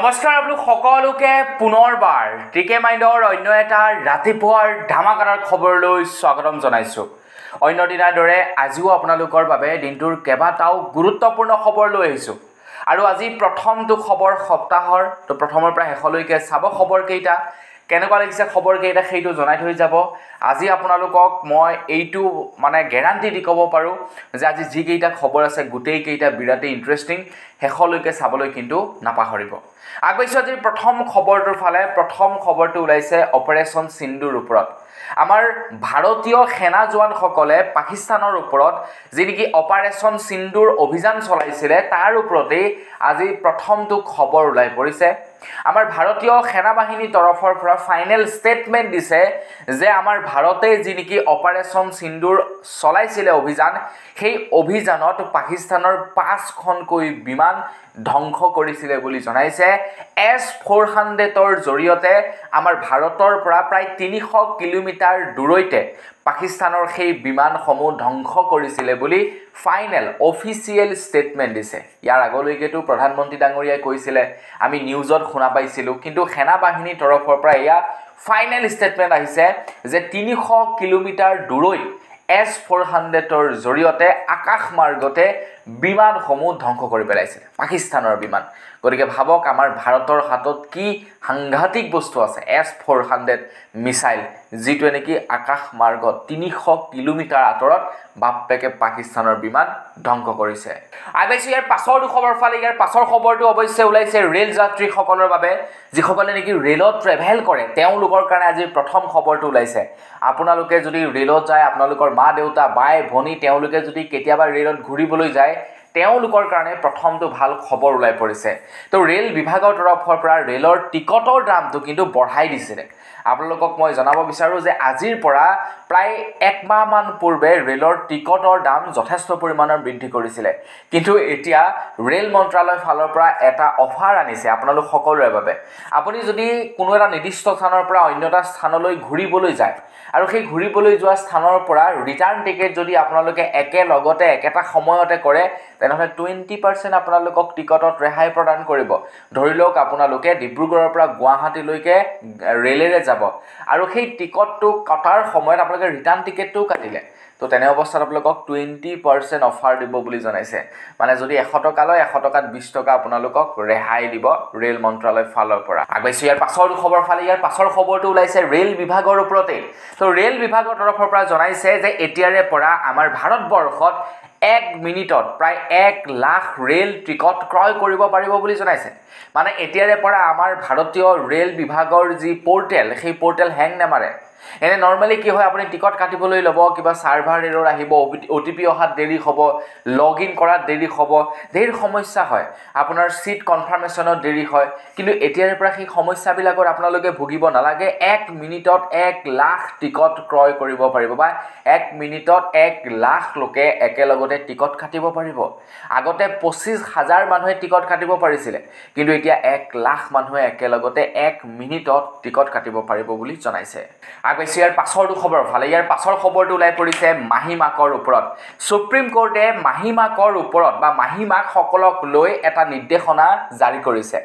নমস্কাৰ আপোনালোক সকলোকে পুনৰবাৰ টিকে মাইণ্ডৰ অন্য এটা ৰাতিপুৱাৰ ধামাকাদাৰ খবৰলৈ স্বাগতম জনাইছোঁ। অন্য দিনাৰ দৰে আজিও আপোনালোকৰ বাবে দিনটোৰ কেইবাটাও গুৰুত্বপূৰ্ণ খবৰ লৈ আহিছোঁ। আৰু আজি প্ৰথমটো খবৰ সপ্তাহৰ তো প্ৰথমৰ পৰা শেষলৈকে চাব খবৰকেইটা কেনেকুৱা লাগিছে খবৰকেইটা সেইটো জনাই থৈ যাব। আজি আপোনালোকক মই এইটো গেৰাণ্টি দি ক'ব পাৰোঁ যে আজি যিকেইটা খবৰ আছে গোটেইকেইটা বিৰাটেই ইণ্টাৰেষ্টিং, শেষলৈকে চাবলৈ কিন্তু নাপাহৰিব। আগবাঢ়িছোঁ আজিৰ প্ৰথম খবৰটোৰ ফালে। প্ৰথম খবৰটো ওলাইছে অপাৰেশ্যন সিন্দুৰ ওপৰত। আমাৰ ভাৰতীয় সেনা জোৱানসকলে পাকিস্তানৰ ওপৰত যি নেকি অপাৰেশ্যন সিন্দুৰ অভিযান চলাইছিলে তাৰ ওপৰতেই আজি প্ৰথমটো খবৰ ওলাই পৰিছে। আমাৰ ভাৰতীয় সেনা বাহিনীৰ তৰফৰ পৰা ফাইনেল ষ্টেটমেণ্ট দিছে যে আমাৰ ভাৰতে যি নেকি অপাৰেশ্যন সিন্দুৰ চলাইছিলে অভিযান, সেই অভিযানত পাকিস্তানৰ 5খনকৈ বিমান ধ্বংস কৰিছিলে বুলি জনাইছে। S-400ৰ জৰিয়তে আমাৰ ভাৰতৰ পৰা প্ৰায় 300 কিলোমিটাৰ দূৰৈতে পাকিস্তানৰ সেই বিমানসমূহ ধ্বংস কৰিছিলে বুলি ফাইনেল অফিচিয়েল ষ্টেটমেণ্ট দিছে। ইয়াৰ আগলৈকেতো প্ৰধানমন্ত্ৰী ডাঙৰীয়াই কৈছিলে, আমি নিউজত শুনা পাইছিলোঁ, কিন্তু সেনা বাহিনীৰ তৰফৰ পৰা এয়া ফাইনেল ষ্টেটমেণ্ট আহিছে যে 300 কিলোমিটাৰ দূৰৈত S-400ৰ জৰিয়তে আকাশ মাৰ্গতে বিমানসমূহ ধ্বংস কৰি পেলাইছিল পাকিস্তানৰ বিমান। গতিকে ভাবক আমাৰ ভাৰতৰ হাতত কি সাংঘাতিক বস্তু আছে, S-400 মিছাইল, যিটোৱে নেকি আকাশ মাৰ্গত 300 কিলোমিটাৰ আঁতৰত বাপেকে পাকিস্তানৰ বিমান ধ্বংস কৰিছে। আগবাঢ়িছোঁ ইয়াৰ পাছৰটো খবৰ ফালে। ইয়াৰ পাছৰ খবৰটো অৱশ্যে ওলাইছে ৰেল যাত্ৰীসকলৰ বাবে, যিসকলে নেকি ৰেলত ট্ৰেভেল কৰে তেওঁলোকৰ কাৰণে আজি প্ৰথম খবৰটো ওলাইছে। আপোনালোকে যদি ৰেলত যায়, আপোনালোকৰ মা দেউতা বাই ভনী তেওঁলোকে যদি কেতিয়াবা ৰেলত ঘূৰিবলৈ যায়, তেওঁলোকৰ কাৰণে প্ৰথমটো ভাল খবৰ ওলাই পৰিছে। তো ৰেল বিভাগৰ তৰফৰ পৰা ৰেলৰ টিকটৰ দামটো কিন্তু বঢ়াই দিছিলে। আপোনালোকক মই জনাব বিচাৰোঁ যে আজিৰ পৰা প্ৰায় 1 মাহমান পূৰ্বে ৰেলৰ টিকটৰ দাম যথেষ্ট পৰিমাণৰ বৃদ্ধি কৰিছিলে, কিন্তু এতিয়া ৰেল মন্ত্ৰালয়ৰ ফালৰ পৰা এটা অফাৰ আনিছে আপোনালোক সকলোৰে বাবে। আপুনি যদি কোনো এটা নিৰ্দিষ্ট স্থানৰ পৰা অন্য এটা স্থানলৈ ঘূৰিবলৈ যায় আৰু সেই ঘূৰিবলৈ যোৱা স্থানৰ পৰা ৰিটাৰ্ণ টিকেট যদি আপোনালোকে একেলগতে একেটা সময়তে কৰে, তেনেহ'লে 20% আপোনালোকক টিকটত ৰেহাই প্ৰদান কৰিব। ধৰি লওক আপোনালোকে ডিব্ৰুগড়ৰ পৰা গুৱাহাটীলৈকে ৰেলেৰে যাব আৰু সেই টিকটটো কটাৰ সময়ত আপোনালোকে ৰিটাৰ্ণ টিকেটটোও কাটিলে, তো তেনে অৱস্থাত আপোনালোকক 20% অফাৰ দিব বুলি জনাইছে। মানে যদি 100 টকা লয় 100 টকাত 20 টকা আপোনালোকক ৰেহাই দিব ৰেল মন্ত্ৰালয়ৰ ফালৰ পৰা। আগবাঢ়িছোঁ ইয়াৰ পাছৰ খবৰ ফালে। ইয়াৰ পাছৰ খবৰটো ওলাইছে ৰেল বিভাগৰ ওপৰতে। তো ৰেল বিভাগৰ তৰফৰ পৰা জনাইছে যে এতিয়াৰে পৰা আমাৰ ভাৰতবৰ্ষত 1 মিনিটত প্ৰায় 1 লাখ ৰেল টিকট ক্ৰয় কৰিব পাৰিব বুলি জনাইছে। মানে এতিয়াৰে পৰা আমাৰ ভাৰতীয় ৰেল বিভাগৰ যি পৰ্টেল, সেই পৰ্টেল হেং নামাৰে। এনে নৰ্মেলি কি হয়, আপুনি টিকট কাটিবলৈ ল'ব, কিবা ছাৰ্ভাৰ এৰৰ আহিব, OTP অহাত দেৰি হ'ব, লগ ইন কৰাত দেৰি হ'ব, ধেৰ সমস্যা হয়, আপোনাৰ ছিট কনফাৰ্মেশ্যনত দেৰি হয়। কিন্তু এতিয়াৰে পৰা সেই সমস্যাবিলাকত আপোনালোকে ভুগিব নালাগে। 1 মিনিটত 1 লাখ টিকট ক্ৰয় কৰিব পাৰিব, বা 1 মিনিটত 1 লাখ লোকে একেলগতে টিকট কাটিব পাৰিব। আগতে 25,000 মানুহে টিকট কাটিব পাৰিছিলে, কিন্তু এতিয়া 1 লাখ মানুহে একেলগতে 1 মিনিটত টিকট কাটিব পাৰিব বুলি জনাইছে। আগবাঢ়িছোঁ ইয়াৰ পাছৰটো খবৰ ফালে। ইয়াৰ পাছৰ খবৰটো ওলাই পৰিছে মাহীমাকৰ ওপৰত। সুপ্ৰিম কোৰ্টে মাহীমাকৰ ওপৰত বা মাহীমাকসকলক লৈ এটা নিৰ্দেশনা জাৰি কৰিছে।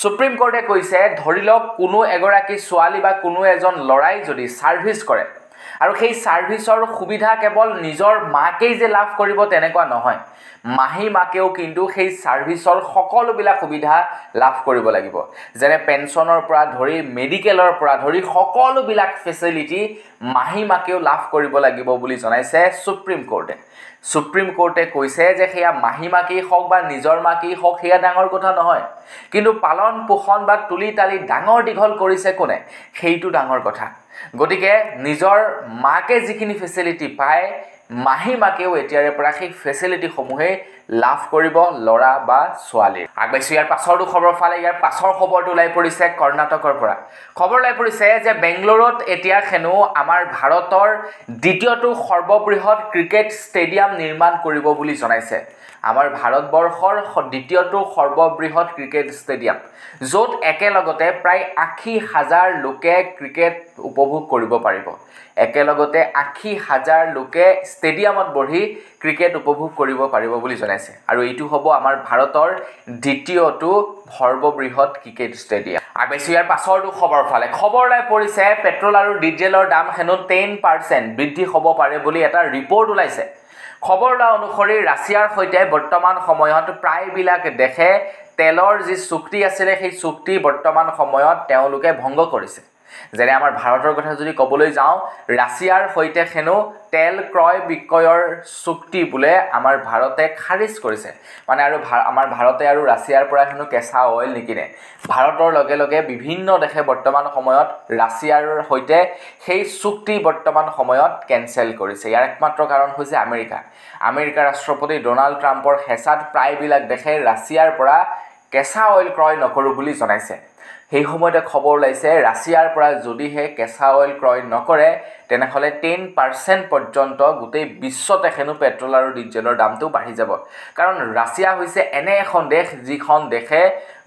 সুপ্ৰিম কোৰ্টে কৈছে, ধৰি লওক কোনো এগৰাকী ছোৱালী বা কোনো এজন ল'ৰাই যদি ছাৰ্ভিচ কৰে আৰু সেই ছাৰ্ভিচৰ সুবিধা কেৱল নিজৰ মাকেই যে লাভ কৰিব তেনেকুৱা নহয়, মাহীমাকেও কিন্তু সেই ছাৰ্ভিচৰ সকলোবিলাক সুবিধা লাভ কৰিব লাগিব। যেনে পেঞ্চনৰ পৰা ধৰি মেডিকেলৰ পৰা ধৰি সকলোবিলাক ফেচিলিটি মাহীমাকেও লাভ কৰিব লাগিব বুলি জনাইছে সুপ্ৰিম কোৰ্টে। সুপ্ৰিম কোৰ্টে কৈছে যে সেয়া মাহীমাকেই হওক বা নিজৰ মাকেই হওক, সেয়া ডাঙৰ কথা নহয়, কিন্তু পালন পোষণ বা তুলি তালি ডাঙৰ দীঘল কৰিছে কোনে, সেইটো ডাঙৰ কথা। গতিকে নিজৰ মাকে যিখিনি ফেচিলিটি পায়, মাহীমাকেও এতিয়াৰে পৰা সেই ফেচিলিটিসমূহেই লাভ কৰিব ল'ৰা বা ছোৱালীৰ। আগবাঢ়িছোঁ ইয়াৰ পাছৰটো খবৰ ফালে। ইয়াৰ পাছৰ খবৰটো ওলাই পৰিছে কৰ্ণাটকৰ পৰা। খবৰ ওলাই পৰিছে যে বেংগলোৰত এতিয়া হেনো আমাৰ ভাৰতৰ দ্বিতীয়টো সৰ্ববৃহৎ ক্ৰিকেট ষ্টেডিয়াম নিৰ্মাণ কৰিব বুলি জনাইছে। আমাৰ ভাৰতবৰ্ষৰ দ্বিতীয়টো সৰ্ববৃহৎ ক্ৰিকেট ষ্টেডিয়াম, য'ত একেলগতে প্ৰায় 80,000 লোকে ক্ৰিকেট উপভোগ কৰিব পাৰিব একেলগতে ৮০,০০০ লোকে ষ্টেডিয়ামত বহি ক্ৰিকেট উপভোগ কৰিব পাৰিব বুলি জনাইছে আৰু এইটো হ'ব আমাৰ ভাৰতৰ দ্বিতীয়টো সৰ্ববৃহৎ ক্ৰিকেট ষ্টেডিয়াম আগবাইছোঁ ইয়াৰ পাছৰটো খবৰ ফালে খবৰ ওলাই পৰিছে পেট্ৰল আৰু ডিজেলৰ দাম হেনো 10% বৃদ্ধি হ'ব পাৰে বুলি এটা ৰিপৰ্ট ওলাইছে খবৰ লোৱা অনুসৰি ৰাছিয়াৰ সৈতে বৰ্তমান সময়ত প্ৰায়বিলাক দেশে তেলৰ যি চুক্তি আছিলে সেই চুক্তি বৰ্তমান সময়ত তেওঁলোকে ভংগ কৰিছে যেনে আমাৰ ভাৰতৰ কথা যদি ক'বলৈ যাওঁ ৰাছিয়াৰ সৈতে হেনো তেল ক্ৰয় বিক্ৰয়ৰ চুক্তি বোলে আমাৰ ভাৰতে খাৰিজ কৰিছে মানে আৰু আমাৰ ভাৰতে আৰু ৰাছিয়াৰ পৰা হেনো কেঁচা অইল নিকিনে ভাৰতৰ লগে লগে বিভিন্ন দেশে বৰ্তমান সময়ত ৰাছিয়াৰ সৈতে সেই চুক্তি বৰ্তমান সময়ত কেনচেল কৰিছে ইয়াৰ একমাত্ৰ কাৰণ হৈছে আমেৰিকাৰ ৰাষ্ট্ৰপতি ডোনাল্ড ট্ৰাম্পৰ হেঁচাত প্ৰায়বিলাক দেশে ৰাছিয়াৰ পৰা কেঁচা অইল ক্ৰয় নকৰোঁ বুলি জনাইছে সেই সময়তে খবৰ ওলাইছে ৰাছিয়াৰ পৰা যদিহে কেঁচা অইল ক্ৰয় নকৰে তেনেহ'লে 10% পৰ্যন্ত গোটেই বিশ্বতে হেনো পেট্ৰল আৰু ডিজেলৰ দামটো বাঢ়ি যাব কাৰণ ৰাছিয়া হৈছে এনে এখন দেশ যিখন দেশে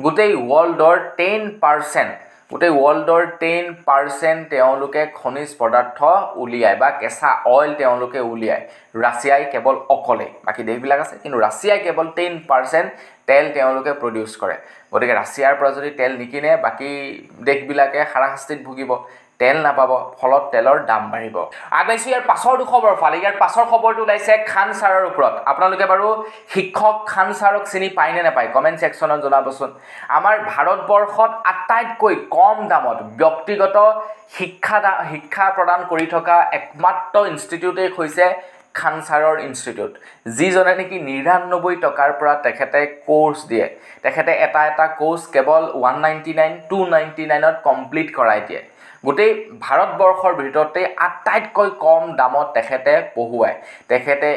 গোটেই ৱৰ্ল্ডৰ 10% তেওঁলোকে খনিজ পদাৰ্থ উলিয়ায় বা কেঁচা অইল তেওঁলোকে উলিয়ায় ৰাছিয়াই কেৱল অকলে বাকী দেশবিলাক আছে কিন্তু ৰাছিয়াই কেৱল 10% তেল তেওঁলোকে প্ৰডিউচ কৰে গতিকে ৰাছিয়াৰ পৰা যদি তেল নিকিনে বাকী দেশবিলাকে হাৰাশাস্তিত ভুগিব তেল নাপাব ফলত তেলৰ দাম বাঢ়িব আগবাইছোঁ ইয়াৰ পাছৰটো খবৰ ফালে ইয়াৰ পাছৰ খবৰটো ওলাইছে খান ছাৰৰ ওপৰত আপোনালোকে বাৰু শিক্ষক খান ছাৰক চিনি পায় নে নাপায় কমেণ্ট ছেকশ্যনত জনাবচোন আমাৰ ভাৰতবৰ্ষত আটাইতকৈ কম দামত ব্যক্তিগত শিক্ষা প্ৰদান কৰি থকা একমাত্ৰ ইনষ্টিটিউটেই হৈছে খান ছাৰৰ ইনষ্টিটিউট যিজনে নেকি ৯৯ টকাৰ পৰা তেখেতে কোৰ্চ দিয়ে তেখেতে এটা কোৰ্চ কেৱল 199 299ত কমপ্লিট কৰাই দিয়ে গোটেই ভাৰতবৰ্ষৰ ভিতৰতে আটাইতকৈ কম দামত তেখেতে পঢ়ুৱায় তেখেতে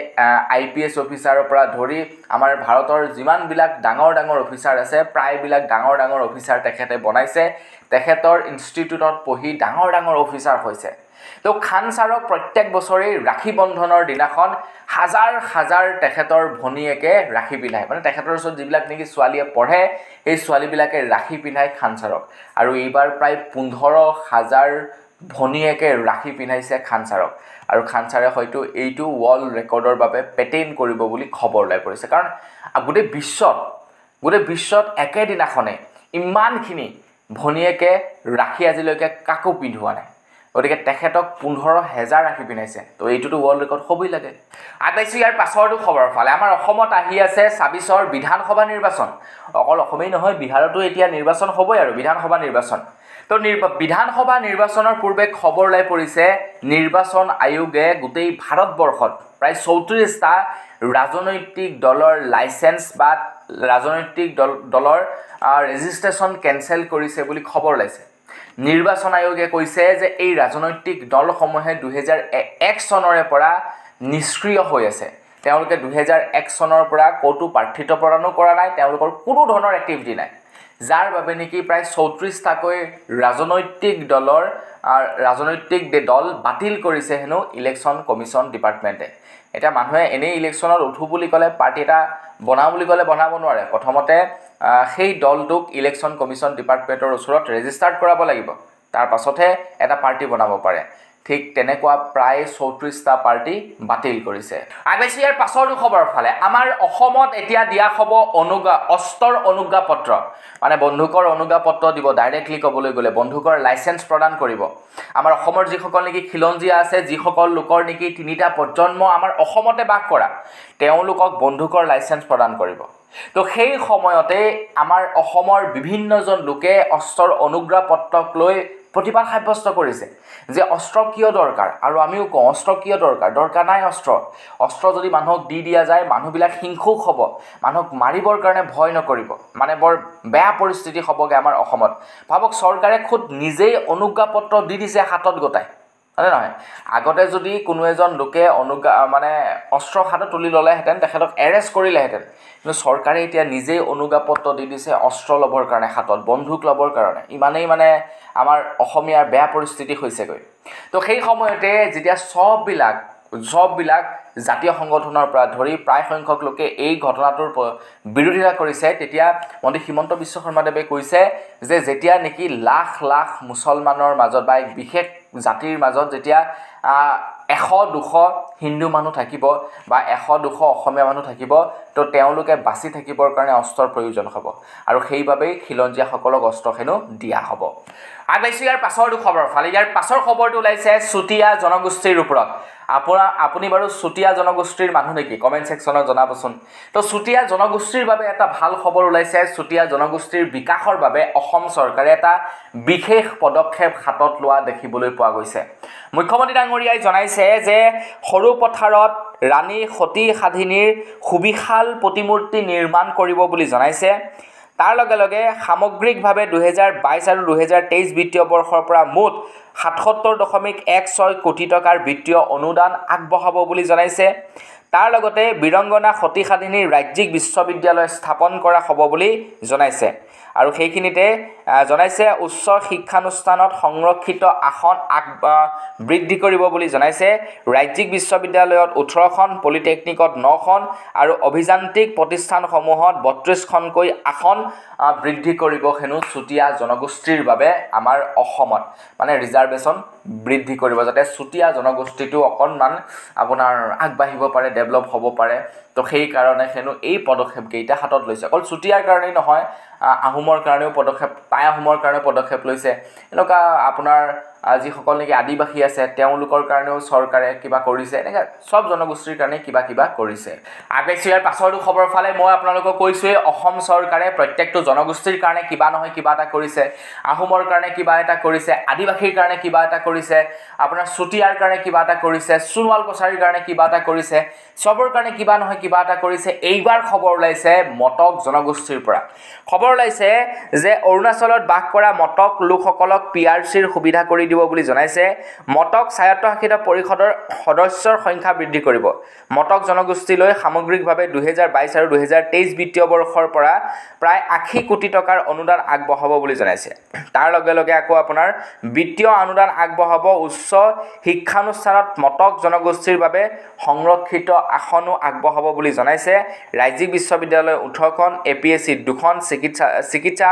IPS অফিচাৰৰ পৰা ধৰি আমাৰ ভাৰতৰ যিমানবিলাক ডাঙৰ অফিচাৰ আছে প্ৰায়বিলাক ডাঙৰ অফিচাৰ তেখেতে বনাইছে তেখেতৰ ইনষ্টিটিউটত পঢ়ি ডাঙৰ অফিচাৰ হৈছে তো খান ছাৰক প্ৰত্যেক বছৰে ৰাখি বন্ধনৰ দিনাখন হাজাৰ তেখেতৰ ভনীয়েকে ৰাখি পিন্ধায় মানে তেখেতৰ ওচৰত যিবিলাক নেকি ছোৱালীয়ে পঢ়ে এই ছোৱালীবিলাকে ৰাখি পিন্ধায় খান ছাৰক আৰু এইবাৰ প্ৰায় 15,000 ভনীয়েকে ৰাখি পিন্ধাইছে খান ছাৰক আৰু খান ছাৰে হয়তো এইটো ৱৰ্ল্ড ৰেকৰ্ডৰ বাবে পেটেণ্ট কৰিব বুলি খবৰ ওলাই পৰিছে কাৰণ গোটেই বিশ্বত একেদিনাখনে ইমানখিনি ভনীয়েকে ৰাখি আজিলৈকে কাকো পিন্ধোৱা নাই গতিকে তেখেতক 15,000 ৰাখি পিন্ধাইছে তো এইটোতো ৱৰ্ল্ড ৰেকৰ্ড হ'বই লাগে আগবাইছোঁ ইয়াৰ পাছৰটো খবৰ ফালে আমাৰ অসমত আহি আছে 26ৰ বিধানসভা নিৰ্বাচন অকল অসমেই নহয় বিহাৰতো এতিয়া নিৰ্বাচন হ'বই আৰু বিধানসভা নিৰ্বাচন তো বিধানসভা নিৰ্বাচনৰ পূৰ্বে খবৰ ওলাই পৰিছে নিৰ্বাচন আয়োগে গোটেই ভাৰতবৰ্ষত প্ৰায় 34টা ৰাজনৈতিক দলৰ লাইচেন্স বা ৰাজনৈতিক দলৰ ৰেজিষ্ট্ৰেশ্যন কেনচেল কৰিছে বুলি খবৰ ওলাইছে নিৰ্বাচন আয়োগে কৈছে যে এই ৰাজনৈতিক দলসমূহে 2001 চনৰে পৰা নিষ্ক্ৰিয় হৈ আছে তেওঁলোকে 2001 চনৰ পৰা ক'তো প্ৰাৰ্থিত্ব প্ৰদানো কৰা নাই তেওঁলোকৰ কোনো ধৰণৰ এক্টিভিটি নাই যাৰ বাবে নেকি প্ৰায় 34টাকৈ ৰাজনৈতিক দল বাতিল কৰিছে হেনো ইলেকশ্যন কমিশ্যন ডিপাৰ্টমেণ্টে এটা মানুহে এনেই ইলেকশ্যনত উঠো বুলি ক'লে পাৰ্টি এটা বনাওঁ বুলি ক'লে বনাব নোৱাৰে প্ৰথমতে সেই দলটোক ইলেকশ্যন কমিশ্যন ডিপাৰ্টমেণ্টৰ ওচৰত ৰেজিষ্টাৰ্ড কৰাব লাগিব তাৰ পাছতহে এটা পাৰ্টি বনাব পাৰে ঠিক তেনেকুৱা প্ৰায় 34টা পাৰ্টি বাতিল কৰিছে আগবাইছোঁ ইয়াৰ পাছৰটো খবৰ ফালে আমাৰ অসমত এতিয়া দিয়া হ'ব অস্ত্ৰৰ অনুজ্ঞাপত্ৰ মানে বন্ধুকৰ অনুজ্ঞাপত্ৰ দিব ডাইৰেক্টলি ক'বলৈ গ'লে বন্ধুকৰ লাইচেন্স প্ৰদান কৰিব আমাৰ অসমৰ যিসকল নেকি খিলঞ্জীয়া আছে যিসকল লোকৰ নেকি 3টা প্ৰজন্ম আমাৰ অসমতে বাস কৰা তেওঁলোকক বন্ধুকৰ লাইচেন্স প্ৰদান কৰিব তো সেই সময়তে আমাৰ অসমৰ বিভিন্নজন লোকে অস্ত্ৰৰ অনুজ্ঞাপত্ৰক লৈ প্ৰতিবাদ সাব্যস্ত কৰিছে যে অস্ত্ৰ কিয় দৰকাৰ আৰু আমিও কওঁ অস্ত্ৰ কিয় দৰকাৰ নাই অস্ত্ৰ যদি মানুহক দি দিয়া যায় মানুহবিলাক হিংসুক হ'ব মানুহক মাৰিবৰ কাৰণে ভয় নকৰিব মানে বৰ বেয়া পৰিস্থিতি হ'বগৈ আমাৰ অসমত ভাবক চৰকাৰে খুদ নিজেই অনুজ্ঞাপত্ৰ দি দিছে হাতত গোটাই হয়নে নহয় আগতে যদি কোনো এজন লোকে অস্ত্ৰ হাতত তুলি ল'লেহেঁতেন তেখেতক এৰেষ্ট কৰিলেহেঁতেন কিন্তু চৰকাৰে এতিয়া নিজেই অনুজ্ঞাপত্ৰ দি দিছে অস্ত্ৰ ল'বৰ কাৰণে হাতত বন্ধুক ল'বৰ কাৰণে ইমানেই আমাৰ অসমীয়াৰ বেয়া পৰিস্থিতি হৈছেগৈ তো সেই সময়তে যেতিয়া সববিলাক জাতীয় সংগঠনৰ পৰা ধৰি প্ৰায় সংখ্যক লোকে এই ঘটনাটোৰ বিৰোধিতা কৰিছে তেতিয়া মন্ত্ৰী হিমন্ত বিশ্ব শৰ্মাদেৱে কৈছে যে যেতিয়া নেকি লাখ মুছলমানৰ মাজত বা বিশেষ জাতিৰ মাজত যেতিয়া 100-200 হিন্দু মানুহ থাকিব বা 100-200 অসমীয়া মানুহ থাকিব তো তেওঁলোকে বাচি থাকিবৰ কাৰণে অস্ত্ৰৰ প্ৰয়োজন হ'ব আৰু সেইবাবেই খিলঞ্জীয়াসকলক অস্ত্ৰ হেনো দিয়া হ'ব আগবাইছো ইয়াৰ পাছৰটো খবৰ ফালে ইয়াৰ পাছৰ খবৰটো ওলাইছে চুতীয়া জনগোষ্ঠীৰ ওপৰত আপুনি বাৰু চুতীয়া জনগোষ্ঠীৰ মানুহ নেকি কমেন্ট সেকশনত জনাবচোন তো চুতীয়া জনগোষ্ঠীৰ বাবে এটা ভাল খবৰ ওলাইছে চুতীয়া জনগোষ্ঠীৰ বিকাশৰ বাবে অসম চৰকাৰে এটা বিশেষ পদক্ষেপ হাতত লোৱা দেখিবলৈ পোৱা গৈছে মুখ্যমন্ত্ৰী ডাঙৰীয়াই জনাইছে যে সৰু পথাৰত ৰাণী সতী সাধিনীৰ সুবিশাল প্ৰতিমূৰ্তি নিৰ্মাণ কৰিব বুলি জনাইছে তাৰ লগে লগে সামগ্ৰিকভাৱে 2022 আৰু 2023 বিত্তীয় বৰ্ষৰ পৰা মুঠ 77.16 কোটি টকাৰ বিত্তীয় অনুদান আগবঢ়াব বুলি জনাইছে তাৰ লগতে বিৰংগনা সতী সাধিনীৰ ৰাজ্যিক বিশ্ববিদ্যালয় স্থাপন কৰা হ'ব বুলি জনাইছে আৰু সেইখিনিতে জনাইছে উচ্চ শিক্ষানুষ্ঠানত সংৰক্ষিত আসন বৃদ্ধি কৰিব বুলি জনাইছে ৰাজ্যিক বিশ্ববিদ্যালয়ত 18খন পলিটেকনিকত 9খন আৰু অভিযান্ত্ৰিক প্ৰতিষ্ঠানসমূহত 32খনকৈ আসন বৃদ্ধি কৰিব হেনো চুতীয়া জনগোষ্ঠীৰ বাবে আমাৰ অসমত মানে ৰিজাৰ্ভেশন বৃদ্ধি কৰিব যাতে চুতীয়া জনগোষ্ঠীটো অকণমান আপোনাৰ আগবাঢ়িব পাৰে ডেভেলপ হ'ব পাৰে তো সেই কাৰণে হেনো এই পদক্ষেপ কেইটা হাতত লৈছে অকল চুতীয়াৰ কাৰণেই নহয় আহোমৰ কাৰণেও পদক্ষেপ টাই আহোমৰ কাৰণেও পদক্ষেপ লৈছে এনেকুৱা আপোনাৰ যিসকল নেকি আদিবাসী আছে তেওঁলোকৰ কাৰণেও চৰকাৰে কিবা কৰিছে এনেকৈ সব জনগোষ্ঠীৰ কাৰণে কিবা কৰিছে আগবাইছো ইয়াৰ পাছৰটো খবৰ ফালে মই আপোনালোকক কৈছোঁৱেই অসম চৰকাৰে প্ৰত্যেকটো জনগোষ্ঠীৰ কাৰণে কিবা নহয় কিবা এটা কৰিছে আহোমৰ কাৰণে কিবা এটা কৰিছে আদিবাসীৰ কাৰণে কিবা এটা কৰিছে আপোনাৰ চুতীয়াৰ কাৰণে কিবা এটা কৰিছে সোণোৱাল কছাৰীৰ কাৰণে কিবা এটা কৰিছে সবৰ কাৰণে কিবা নহয় কিবা এটা কৰিছে এইবাৰ খবৰ ওলাইছে মটক জনগোষ্ঠীৰ পৰা খবৰ ওলাইছে যে অৰুণাচলত বাস কৰা মটক লোকসকলক পিআৰচিৰ সুবিধা কৰি দিব বুলি জনাইছে মটক স্বায়ত্তশাসিত পৰিষদৰ সদস্যৰ সংখ্যা বৃদ্ধি কৰিব মটক জনগোষ্ঠীলৈ সামগ্ৰিকভাৱে 2022 আৰু 2023 বিত্তীয় বৰ্ষৰ পৰা প্ৰায় 80 কোটি টকাৰ অনুদান আগবঢ়াব বুলি জনাইছে তাৰ লগে লগে আকৌ আপোনাৰ বিত্তীয় অনুদান আগবঢ়াব উচ্চ শিক্ষানুষ্ঠানত মটক জনগোষ্ঠীৰ বাবে সংৰক্ষিত আসনো আগবঢ়াব বুলি জনাইছে ৰাজ্যিক বিশ্ববিদ্যালয় 18খন এপিএছচি 2খন চিকিৎসা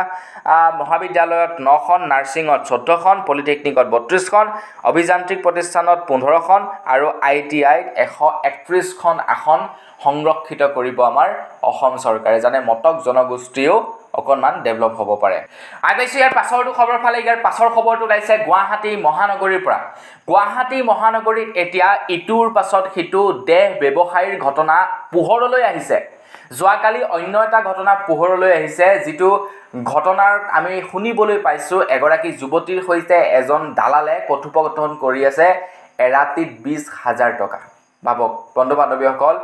মহাবিদ্যালয়ত 9খন নাৰ্ছিঙত 14খন পলিটেকনিকত 32খন অভিযান্ত্ৰিক প্ৰতিষ্ঠানত 15খন আৰু আইটিআইত 131খন আসন সংৰক্ষিত কৰিব আমাৰ অসম চৰকাৰে জানে মটক জনগোষ্ঠীও অকণমান ডেভেলপ হ'ব পাৰে আগবাইছো ইয়াৰ পাছৰটো খবৰ ফালে ইয়াৰ পাছৰ খবৰটো ওলাইছে গুৱাহাটী মহানগৰীৰ পৰা গুৱাহাটী মহানগৰীত এতিয়া ইটোৰ পাছত সিটো দেহ ব্যৱসায়ীৰ ঘটনা পোহৰলৈ আহিছে যোৱাকালি অন্য এটা ঘটনা পোহৰলৈ আহিছে যিটো ঘটনাৰ আমি শুনিবলৈ পাইছোঁ এগৰাকী যুৱতীৰ সৈতে এজন দালালে কথোপকথন কৰি আছে এৰাতিত 20,000 টকা ভাবক বন্ধু বান্ধৱীসকল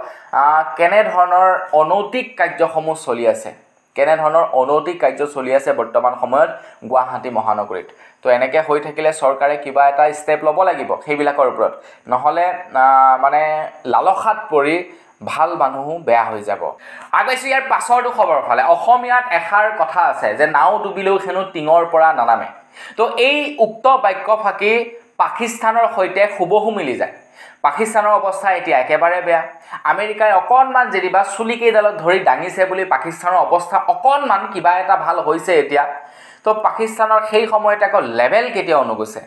কেনে ধৰণৰ অনৈতিক কাৰ্যসমূহ চলি আছে কেনে ধৰণৰ অনৈতিক কাৰ্য চলি আছে বৰ্তমান সময়ত গুৱাহাটী মহানগৰীত তো এনেকৈ হৈ থাকিলে চৰকাৰে কিবা এটা ষ্টেপ ল'ব লাগিব সেইবিলাকৰ ওপৰত নহ'লে মানে লালসাত পৰি ভাল মানুহো বেয়া হৈ যাব আগবাইছো ইয়াৰ পাছৰটো খবৰ ফালে অসমীয়াত এষাৰ কথা আছে যে নাও ডুবিলেও হেনো টিঙৰ পৰা নানামে তো এই উক্ত বাক্য ফাঁকি পাকিস্তানৰ সৈতে হুবহু মিলি যায় পাকিস্তানৰ অৱস্থা এতিয়া একেবাৰে বেয়া আমেৰিকাই অকণমান যেনিবা চুলিকেইডালত ধৰি দাঙিছে বুলি পাকিস্তানৰ অৱস্থা অকণমান কিবা এটা ভাল হৈছে এতিয়া তো পাকিস্তানৰ সেই সময়ত আকৌ লেভেল কেতিয়াও নুগুছে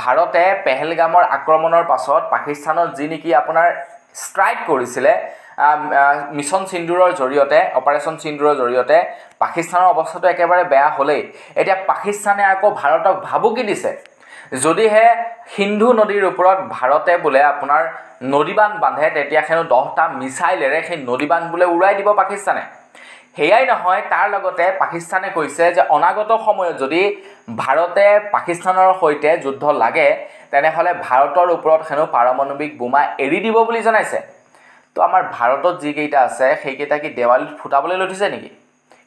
ভাৰতে পেহেলগামৰ আক্ৰমণৰ পাছত পাকিস্তানত যি নেকি আপোনাৰ ষ্ট্ৰাইক কৰিছিলে মিছন সিন্দুৰৰ জৰিয়তে অপাৰেশ্যন সিন্দুৰৰ জৰিয়তে পাকিস্তানৰ অৱস্থাটো একেবাৰে বেয়া হ'লেই এতিয়া পাকিস্তানে আকৌ ভাৰতক ভাবুকি দিছে যদিহে সিন্ধু নদীৰ ওপৰত ভাৰতে বোলে আপোনাৰ নদীবান্ধ বান্ধে তেতিয়া হেনো 10টা মিছাইলেৰে সেই নদীবান্ধ বোলে উৰাই দিব পাকিস্তানে হেয়াই নহয় তাৰ লগতে পাকিস্তানে কৈছে যে অনাগত সময়ত যদি ভাৰতে পাকিস্তানৰ সৈতে যুদ্ধ লাগে তেনেহ'লে ভাৰতৰ ওপৰত হেনো পাৰমাণৱিক বোমা এৰি দিব বুলি জনাইছে তো আমাৰ ভাৰতত যিকেইটা আছে সেইকেইটা কি দেৱালীত ফুটাবলৈ লঠিছে নেকি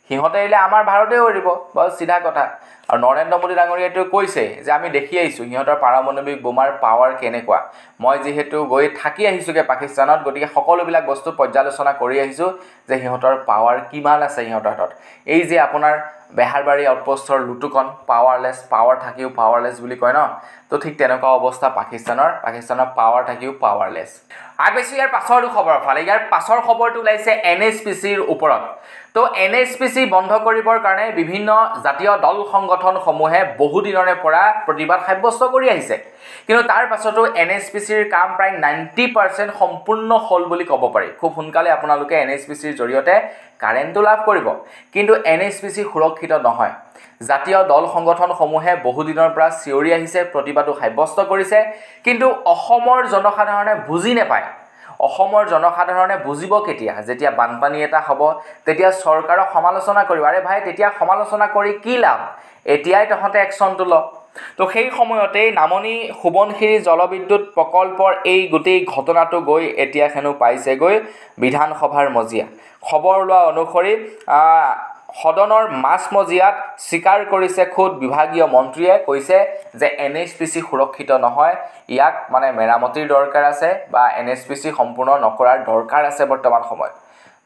সিহঁতে এৰিলে আমাৰ ভাৰতেও এৰিব বল চিধা কথা আৰু নৰেন্দ্ৰ মোদী ডাঙৰীয়াটো কৈছে যে আমি দেখি আহিছোঁ সিহঁতৰ পাৰমাণৱিক বোমাৰ পাৱাৰ কেনেকুৱা মই যিহেতু গৈ থাকি আহিছোঁগৈ পাকিস্তানত গতিকে সকলোবিলাক বস্তু পৰ্যালোচনা কৰি আহিছোঁ যে সিহঁতৰ পাৱাৰ কিমান আছে সিহঁতৰ হাতত এই যে আপোনাৰ বেহাৰবাৰী আউটপোষ্টৰ লুটুকন পাৱাৰলেছ পাৱাৰ থাকিও পাৱাৰলেছ বুলি কয় ন তো ঠিক তেনেকুৱা অৱস্থা পাকিস্তানৰ পাৱাৰ থাকিও পাৱাৰলেছ আগবাইছো ইয়াৰ পাছৰটো খবৰ ফালে ইয়াৰ পাছৰ খবৰটো ওলাইছে NHPCৰ ওপৰত তো NHPC বন্ধ কৰিবৰ কাৰণে বিভিন্ন জাতীয় দল সংগঠন সংগঠনসমূহে বহুদিনৰে পৰা প্ৰতিবাদ সাব্যস্ত কৰি আহিছে কিন্তু তাৰ পাছতো NHPCৰ কাম প্ৰায় 90% সম্পূৰ্ণ হ'ল বুলি ক'ব পাৰি খুব সোনকালে আপোনালোকে NHPCৰ জৰিয়তে কাৰেণ্টটো লাভ কৰিব কিন্তু NHPC সুৰক্ষিত নহয় জাতীয় দল সংগঠনসমূহে বহুদিনৰ পৰা চিঞৰি আহিছে প্ৰতিবাদো সাব্যস্ত কৰিছে কিন্তু অসমৰ জনসাধাৰণে বুজি নাপায় অসমৰ জনসাধাৰণে বুজিব কেতিয়া যেতিয়া বানপানী এটা হ'ব তেতিয়া চৰকাৰক সমালোচনা কৰিব আৰে ভাই তেতিয়া সমালোচনা কৰি কি লাভ এতিয়াই তহঁতে একচনটো ল তো সেই সময়তে নামনি সুবনখিৰি জলবিদ্যুৎ প্ৰকল্পৰ এই গোটেই ঘটনাটো গৈ এতিয়া হেনো পাইছেগৈ বিধানসভাৰ মজিয়া খবৰ লোৱা অনুসৰি সদনৰ মাছমজিয়াত স্বীকাৰ কৰিছে খুদ বিভাগীয় মন্ত্ৰীয়ে কৈছে যে NHPC সুৰক্ষিত নহয় ইয়াক মানে মেৰামতিৰ দৰকাৰ আছে বা NHPC সম্পূৰ্ণ নকৰাৰ দৰকাৰ আছে বৰ্তমান সময়ত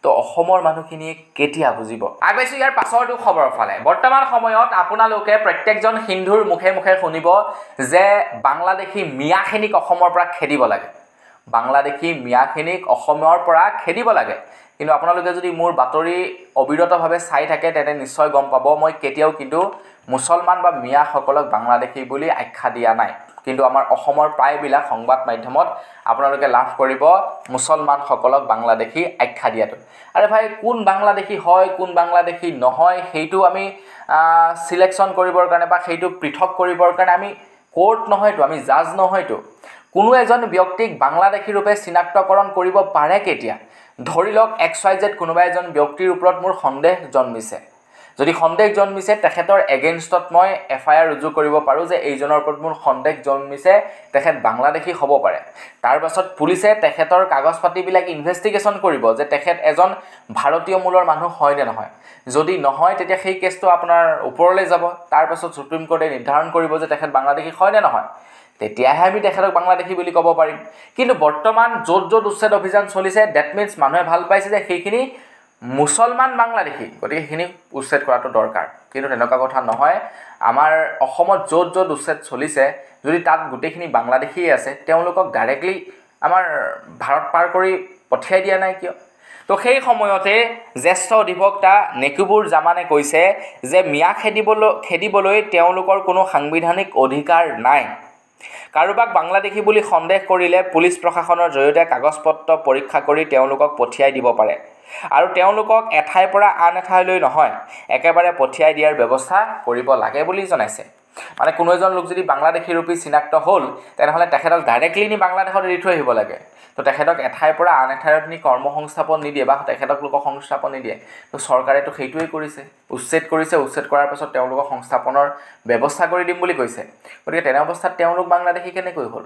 তো অসমৰ মানুহখিনিয়ে কেতিয়া বুজিব আগবাইছো ইয়াৰ পাছৰটো খবৰ ফালে বৰ্তমান সময়ত আপোনালোকে প্ৰত্যেকজন হিন্দুৰ মুখে মুখে শুনিব যে বাংলাদেশী মিয়াখিনিক অসমৰ পৰা খেদিব লাগে বাংলাদেশী মিয়াখিনিক অসমৰ পৰা খেদিব লাগে কিন্তু আপোনালোকে যদি মোৰ বাতৰি অবিৰতভাৱে চাই থাকে তেনে নিশ্চয় গম পাব মই কেতিয়াও কিন্তু মুছলমান বা মিয়াসকলক বাংলাদেশী বুলি আখ্যা দিয়া নাই কিন্তু আমাৰ অসমৰ প্ৰায়বিলাক সংবাদ মাধ্যমত আপোনালোকে লাভ কৰিব মুছলমানসকলক বাংলাদেশী আখ্যা দিয়াটো আৰে ভাই কোন বাংলাদেশী হয় কোন বাংলাদেশী নহয় সেইটো আমি সিলেকশন কৰিবৰ কাৰণে বা সেইটো পৃথক কৰিবৰ কাৰণে আমি কোৰ্ট নহয়তো আমি জাজ নহয়তো কোনো এজন ব্যক্তিক বাংলাদেশী ৰূপে চিনাক্তকৰণ কৰিব পাৰে কেতিয়া ধৰি লওক XYZ কোনোবা এজন ব্যক্তিৰ ওপৰত মোৰ সন্দেহ জন্মিছে যদি সন্দেহ জন্মিছে তেখেতৰ এগেইনষ্টত মই FIR ৰুজু কৰিব পাৰো যে এইজনৰ ওপৰত মোৰ সন্দেহ জন্মিছে তেখেত বাংলাদেশী হ'ব পাৰে তাৰ পাছত পুলিচে তেখেতৰ কাগজ পাতিবিলাক ইনভেষ্টিগেশ্যন কৰিব যে তেখেত এজন ভাৰতীয় মূলৰ মানুহ হয় নে নহয় যদি নহয় তেতিয়া সেই কেছটো আপোনাৰ ওপৰলৈ যাব তাৰ পাছত সুপ্ৰিম কোৰ্টে নিৰ্ধাৰণ কৰিব যে তেখেত বাংলাদেশী হয় নে নহয় তেতিয়াহে আমি তেখেতক বাংলাদেশী বুলি ক'ব পাৰিম কিন্তু বৰ্তমান য'ত উচ্ছেদ অভিযান চলিছে দ্যাট মিন্স মানুহে ভাল পাইছে যে সেইখিনি মুছলমান বাংলাদেশী গতিকে সেইখিনি উচ্ছেদ কৰাটো দৰকাৰ কিন্তু তেনেকুৱা কথা নহয় আমাৰ অসমত য'ত উচ্ছেদ চলিছে যদি তাত গোটেইখিনি বাংলাদেশী আছে তেওঁলোকক ডাইৰেক্টলি আমাৰ ভাৰত পাৰ কৰি পঠিয়াই দিয়া নাই কিয় তো সেই সময়তে জ্যেষ্ঠ অধিবক্তা নেকুবুৰ জামানে কৈছে যে মিয়া খেদিবলৈ তেওঁলোকৰ কোনো সাংবিধানিক অধিকাৰ নাই কাৰোবাক বাংলাদেশী বুলি সন্দেহ কৰিলে পুলিচ প্ৰশাসনৰ জৰিয়তে কাগজপত্ৰ পৰীক্ষা কৰি তেওঁলোকক পঠিয়াই দিব পাৰে আৰু তেওঁলোকক এঠাইৰ পৰা আন এঠাইলৈ নহয় একেবাৰে পঠিয়াই দিয়াৰ ব্যৱস্থা কৰিব লাগে বুলি জনাইছে মানে কোনো এজন লোক যদি বাংলাদেশী ৰূপী চিনাক্ত হ'ল তেনেহ'লে তেখেতক ডাইৰেক্টলি নি বাংলাদেশত এৰি থৈ আহিব লাগে তো তেখেতক এঠাইৰ পৰা আন এঠাইত নি কৰ্মসংস্থাপন নিদিয়ে বা তেখেতক লোকক সংস্থাপন নিদিয়ে তো চৰকাৰেতো সেইটোৱে কৰিছে উচ্ছেদ কৰাৰ পাছত তেওঁলোকক সংস্থাপনৰ ব্যৱস্থা কৰি দিম বুলি কৈছে গতিকে তেনে অৱস্থাত তেওঁলোক বাংলাদেশী কেনেকৈ হ'ল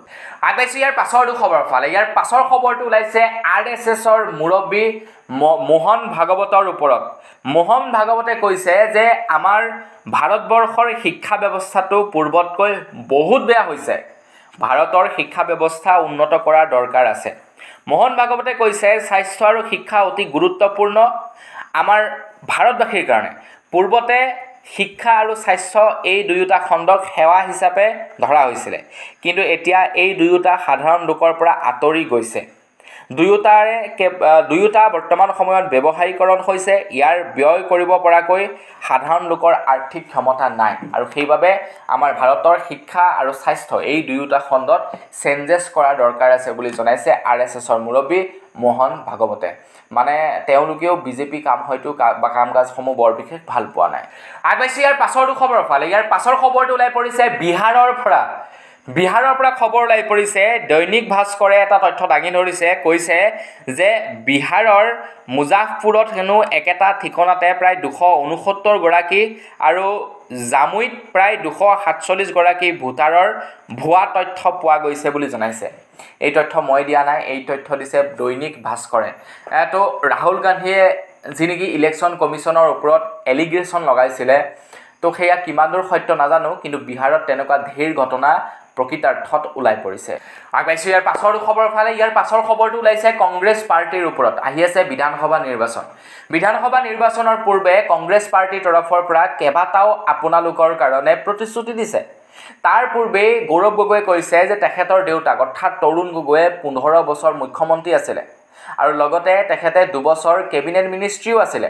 আগবাইছো ইয়াৰ পাছৰটো খবৰ ফালে ইয়াৰ পাছৰ খবৰটো ওলাইছে RSSৰ মুৰব্বী মোহন ভাগৱতৰ ওপৰত মোহন ভাগৱতে কৈছে যে আমাৰ ভাৰতবৰ্ষৰ শিক্ষা ব্যৱস্থাটো পূৰ্বতকৈ বহুত বেয়া হৈছে ভাৰতৰ শিক্ষা ব্যৱস্থা উন্নত কৰাৰ দৰকাৰ আছে মোহন ভাগৱতে কৈছে স্বাস্থ্য আৰু শিক্ষা অতি গুৰুত্বপূৰ্ণ আমাৰ ভাৰতবাসীৰ কাৰণে পূৰ্বতে শিক্ষা আৰু স্বাস্থ্য এই দুয়োটা খণ্ডক সেৱা হিচাপে ধৰা হৈছিল কিন্তু এতিয়া এই দুয়োটা সাধাৰণ লোকৰ পৰা আঁতৰি গৈছে দুয়োটা বৰ্তমান সময়ত ব্যৱসায়ীকৰণ হৈছে ইয়াৰ ব্যয় কৰিব পৰাকৈ সাধাৰণ লোকৰ আৰ্থিক ক্ষমতা নাই আৰু সেইবাবে আমাৰ ভাৰতৰ শিক্ষা আৰু স্বাস্থ্য এই দুয়োটা খণ্ডত চেঞ্জেছ কৰাৰ দৰকাৰ আছে বুলি জনাইছে RSSৰ মুৰব্বী মোহন ভাগৱতে মানে তেওঁলোকেও বিজেপি কাম হয়তো বা কাম কাজসমূহ বৰ বিশেষ ভাল পোৱা নাই আগবাইছে ইয়াৰ পাছৰটো খবৰ ফালে ইয়াৰ পাছৰ খবৰটো ওলাই পৰিছে বিহাৰৰ পৰা খবৰ ওলাই পৰিছে দৈনিক ভাস্কৰে এটা তথ্য দাঙি ধৰিছে কৈছে যে বিহাৰৰ মুজাফপুৰত হেনো একেটা ঠিকনাতে প্ৰায় 269 গৰাকী আৰু জামুইত প্ৰায় 247 গৰাকী ভোটাৰৰ ভুৱা তথ্য পোৱা গৈছে বুলি জনাইছে এই তথ্য মই দিয়া নাই এই তথ্য দিছে দৈনিক ভাস্কৰে তো ৰাহুল গান্ধীয়ে যি নেকি ইলেকশ্যন কমিশ্যনৰ ওপৰত এলিগেশ্যন লগাইছিলে তো সেয়া কিমান দূৰ সত্য নাজানো কিন্তু বিহাৰত তেনেকুৱা ধেৰ ঘটনা প্ৰকৃতাৰ্থত ওলাই পৰিছে আগবাইছো ইয়াৰ পাছৰ খবৰ ফালে ইয়াৰ পাছৰ খবৰটো ওলাইছে কংগ্ৰেছ পাৰ্টিৰ ওপৰত আহি আছে বিধানসভা নিৰ্বাচনৰ পূৰ্বে কংগ্ৰেছ পাৰ্টিৰ তৰফৰ পৰা কেইবাটাও আপোনালোকৰ কাৰণে প্ৰতিশ্ৰুতি দিছে তাৰ পূৰ্বে গৌৰৱ গগৈয়ে কৈছে যে তেখেতৰ দেউতাক অৰ্থাৎ তৰুণ গগৈয়ে 15 বছৰ মুখ্যমন্ত্ৰী আছিল আৰু লগতে তেখেতে 2 বছৰ কেবিনেট মিনিষ্ট্ৰীও আছিল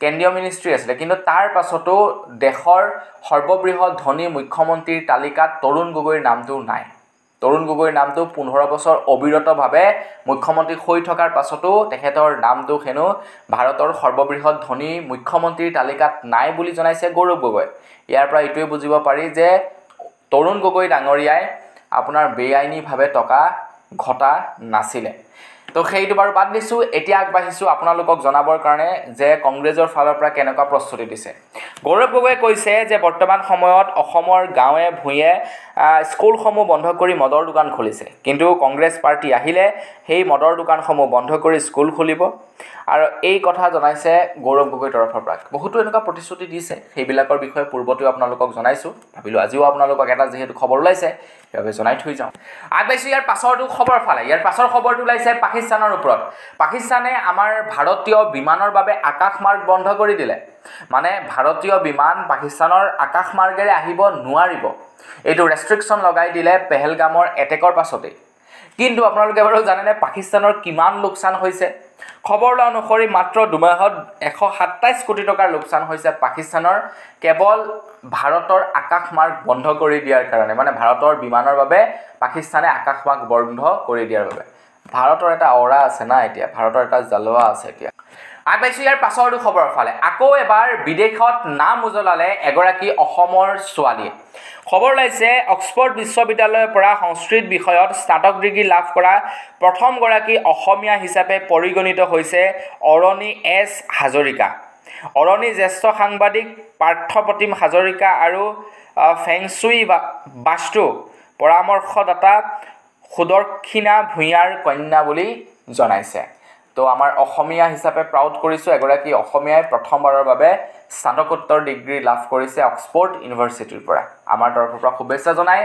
কেন্দ্ৰীয় মিনিষ্ট্ৰী আছিলে, কিন্তু তাৰ পাছতো দেশৰ সৰ্ববৃহৎ ধনী মুখ্যমন্ত্ৰীৰ তালিকাত তৰুণ গগৈৰ নামটো নাই। তৰুণ গগৈৰ নামটো 15 বছৰ অবিৰতভাৱে মুখ্যমন্ত্ৰী হৈ থকাৰ পাছতো তেখেতৰ নামটো হেনো ভাৰতৰ সৰ্ববৃহৎ ধনী মুখ্যমন্ত্ৰীৰ তালিকাত নাই বুলি জনাইছে গৌৰৱ গগৈ। ইয়াৰ পৰা এইটোৱে বুজিব পাৰি যে তৰুণ গগৈ ডাঙৰীয়াই আপোনাৰ বেআইনীভাৱে টকা ঘটা নাছিলে। তো সেইটো বাৰু বাদ দিছোঁ, এতিয়া আগবাঢ়িছোঁ আপোনালোকক জনাবৰ কাৰণে যে কংগ্ৰেছৰ ফালৰ পৰা কেনেকুৱা প্ৰস্তুতি দিছে। গৌৰৱ গগৈয়ে কৈছে যে বৰ্তমান সময়ত অসমৰ গাঁৱে ভূঞে স্কুলসমূহ বন্ধ কৰি মদৰ দোকান খুলিছে, কিন্তু কংগ্ৰেছ পাৰ্টি আহিলে সেই মদৰ দোকানসমূহ বন্ধ কৰি স্কুল খুলিব। আৰু এই কথা জনাইছে গৌৰৱ গগৈৰ তৰফৰ পৰা। বহুতো এনেকুৱা প্ৰতিশ্ৰুতি দিছে, সেইবিলাকৰ বিষয়ে পূৰ্বতেও আপোনালোকক জনাইছোঁ। ভাবিলোঁ আজিও আপোনালোকক এটা যিহেতু খবৰ ওলাইছে সেইবাবে জনাই থৈ যাওঁ। আগবাঢ়িছোঁ ইয়াৰ পাছৰটো খবৰ ফালে। ইয়াৰ পাছৰ খবৰটো ওলাইছে পাকিস্তানৰ ওপৰত। পাকিস্তানে আমাৰ ভাৰতীয় বিমানৰ বাবে আকাশ মাৰ্গ বন্ধ কৰি দিলে। মানে ভাৰতীয় বিমান পাকিস্তানৰ আকাশ মাৰ্গেৰে আহিব নোৱাৰিব, এইটো ৰেষ্ট্ৰিকশ্যন লগাই দিলে পেহেলগামৰ এটেকৰ পাছতেই। কিন্তু আপোনালোকে বাৰু জানেনে পাকিস্তানৰ কিমান লোকচান হৈছে? খবৰ লোৱা অনুসৰি মাত্ৰ দুমাহত 127 কোটি টকাৰ লোকচান হৈছে পাকিস্তানৰ, কেৱল ভাৰতৰ আকাশ মাৰ্গ বন্ধ কৰি দিয়াৰ কাৰণে। মানে ভাৰতৰ বিমানৰ বাবে পাকিস্তানে আকাশ মাৰ্গ বন্ধ কৰি দিয়াৰ বাবে। ভাৰতৰ এটা অৰা আছে না, এতিয়া ভাৰতৰ এটা জালোৱা আছে এতিয়া। আগবাঢ়িছোঁ ইয়াৰ পাছৰটো খবৰৰ ফালে। আকৌ এবাৰ বিদেশত নাম উজলালে এগৰাকী অসমৰ ছোৱালীয়ে। খবৰ ওলাইছে অক্সফৰ্ড বিশ্ববিদ্যালয়ৰ পৰা সংস্কৃত বিষয়ত স্নাতক ডিগ্ৰী লাভ কৰা প্ৰথমগৰাকী অসমীয়া হিচাপে পৰিগণিত হৈছে অৰণী এছ হাজৰিকা। অৰণী জ্যেষ্ঠ সাংবাদিক পাৰ্থপ্ৰতিম হাজৰিকা আৰু ফেংচুই বাস্তু পৰামৰ্শদাতা সুদক্ষিণা ভূঞাৰ কন্যা বুলি জনাইছে। তো আমাৰ অসমীয়া হিচাপে প্ৰাউড কৰিছোঁ, এগৰাকী অসমীয়াই প্ৰথমবাৰৰ বাবে স্নাতকোত্তৰ ডিগ্ৰী লাভ কৰিছে অক্সফৰ্ড ইউনিভাৰ্চিটিৰ পৰা। আমাৰ তৰফৰ পৰা শুভেচ্ছা জনাই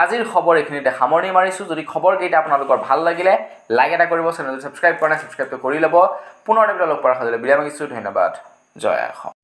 আজিৰ খবৰ এইখিনিতে সামৰণি মাৰিছোঁ। যদি খবৰকেইটা আপোনালোকৰ ভাল লাগিলে লাইক এটা কৰিব, চেনেলটো ছাবস্ক্ৰাইব কৰা নাই ছাবস্ক্ৰাইবটো কৰি ল'ব। পুনৰ লগ পোৱাৰ সাজলৈ বিদায় মাগিছোঁ। ধন্যবাদ। জয় অসম।